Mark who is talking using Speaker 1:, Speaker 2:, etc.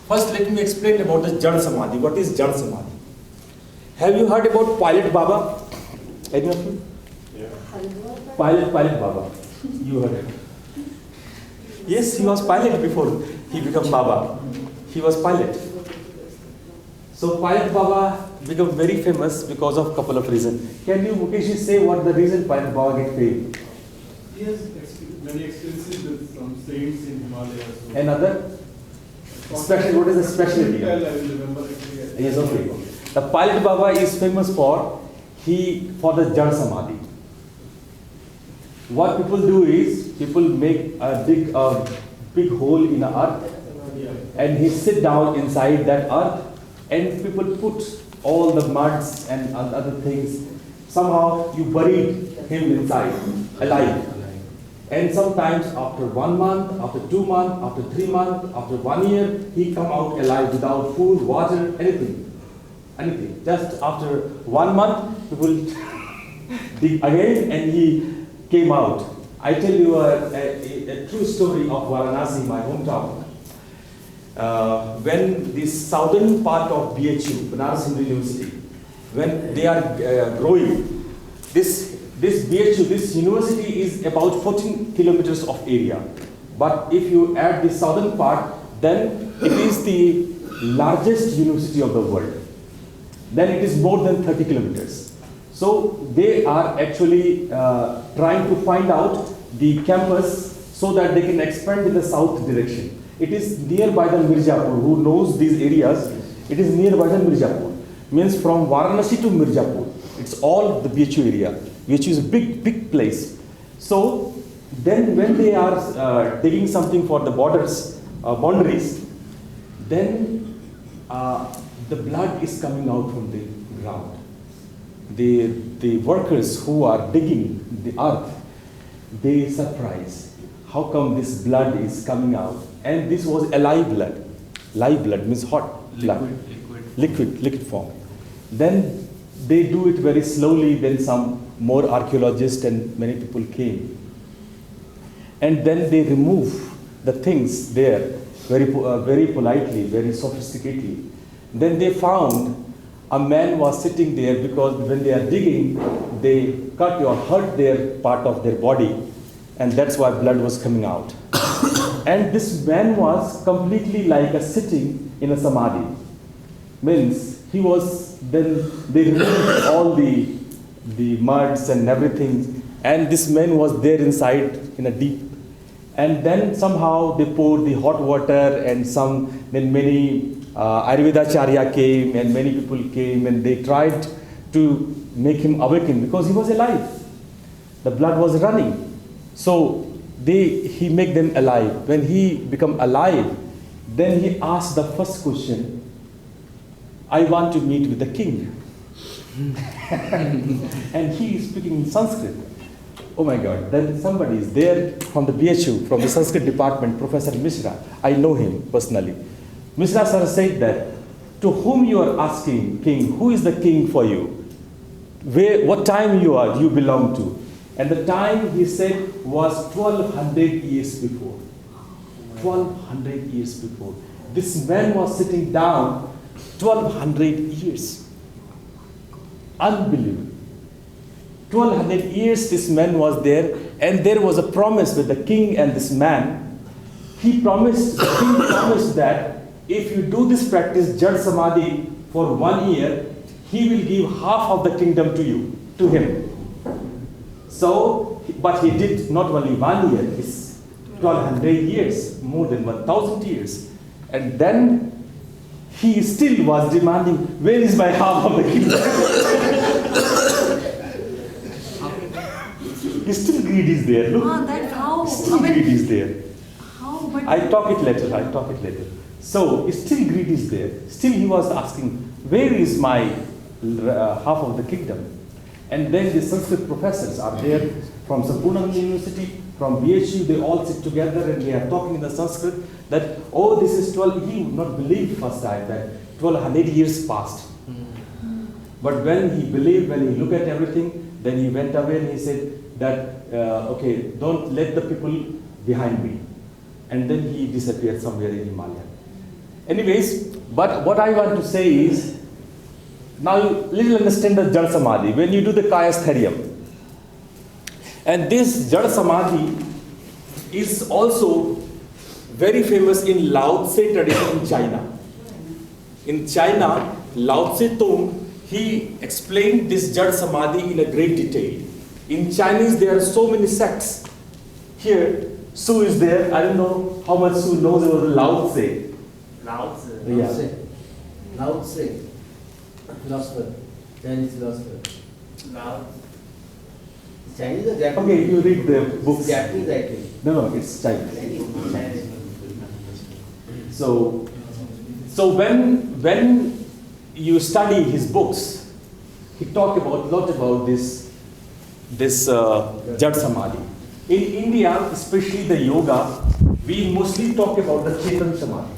Speaker 1: First, let me explain about the Jad Samadhi. What is Jad Samadhi? Have you heard about Pilot Baba? Any of you?
Speaker 2: Yeah.
Speaker 1: Pilot Baba. You heard it. Yes, he was pilot before he became Baba. He was pilot. So Pilot Baba became very famous because of couple of reasons. Can you, Mukesh, say what the reason Pilot Baba get fame?
Speaker 2: He has many experiences with some saints in Himalaya. So
Speaker 1: Another? Special, what is the specialty?
Speaker 2: I will remember it.
Speaker 1: Yes, okay. The Pilot Baba is famous for the Jad Samadhi. What people do is people dig a big hole in the earth, and he sit down inside that earth, and people put all the muds and other things. Somehow you buried him inside, alive. And sometimes after 1 month, after 2 months, after 3 months, after 1 year, he come out alive without food, water, anything. Anything. Just after 1 month, people dig again and he came out. I tell you a true story of Varanasi, my hometown. When the southern part of BHU, Banaras Hindu University, when they are growing, this BHU, this university is about 14 kilometers of area. But if you add the southern part, then it is the largest university of the world. Then it is more than 30 kilometers. So they are actually trying to find out the campus so that they can expand in the south direction. It is nearby the Mirzapur. Who knows these areas? It is nearby the Mirzapur. Means from Varanasi to Mirzapur. It's all the BHU area. BHU is a big place. So then when they are digging something for the boundaries, then the blood is coming out from the ground. The workers who are digging the earth, they surprise. How come this blood is coming out? And this was alive blood. Live blood means hot blood. Liquid form. Then they do it very slowly. Then some more archaeologists and many people came. And then they remove the things there very politely, very sophisticatedly. Then they found a man was sitting there because when they are digging, they cut or hurt their part of their body, and that's why blood was coming out. And this man was completely like a sitting in a samadhi. Means he was, then they removed all the muds and everything, and this man was there inside in a deep. And then somehow they poured the hot water, and then many Ayurvedacharya came and many people came and they tried to make him awaken because he was alive. The blood was running. So he make them alive. When he become alive, then he asked the first question, I want to meet with the king. And he is speaking in Sanskrit. Oh my God, then somebody is there from the BHU, from the Sanskrit department, Professor Mishra. I know him personally. Mishra sir said that, to whom you are asking, king, who is the king for you? What time you belong to? And the time he said was 1200 years before. 1200 years before. This man was sitting down 1200 years. Unbelievable. 1200 years this man was there, and there was a promise with the king and this man. The king promised that if you do this practice, Jad Samadhi, for 1 year, he will give half of the kingdom to him. So, but he did not only 1 year, it's 1200 years, more than 1000 years. And then he still was demanding, where is my half of the kingdom? Still greed is there, look.
Speaker 3: That's how.
Speaker 1: Still greed is there.
Speaker 3: How? But
Speaker 1: I talk it later. So, still greed is there. Still he was asking, where is my half of the kingdom? And then the Sanskrit professors are there from Sampurnam University, from BHU, they all sit together and they are talking in the Sanskrit that, oh, this is 12, he would not believe first time that 1200 years passed. But when he believed, when he looked at everything, then he went away and he said that, okay, don't let the people behind me. And then he disappeared somewhere in Himalaya. Anyways, but what I want to say is, now little understand the Jada Samadhi when you do the Kayasthariam. And this Jada Samadhi is also very famous in Lao Tse tradition in China. In China, Lao Tse Tung, he explained this Jada Samadhi in a great detail. In Chinese, there are so many sects. Here, Su is there. I don't know how much Su knows about the Lao Tse.
Speaker 3: Lao Tzu.
Speaker 1: Yeah.
Speaker 4: Lao Tse, philosopher, Chinese philosopher.
Speaker 3: Lao
Speaker 4: Chinese or Japanese?
Speaker 1: Okay, you read the books.
Speaker 4: Japanese, I think.
Speaker 1: No, it's Chinese. So when you study his books, he talked about a lot about this Jada Samadhi. In India, especially the yoga, we mostly talk about the Chetan Samadhi.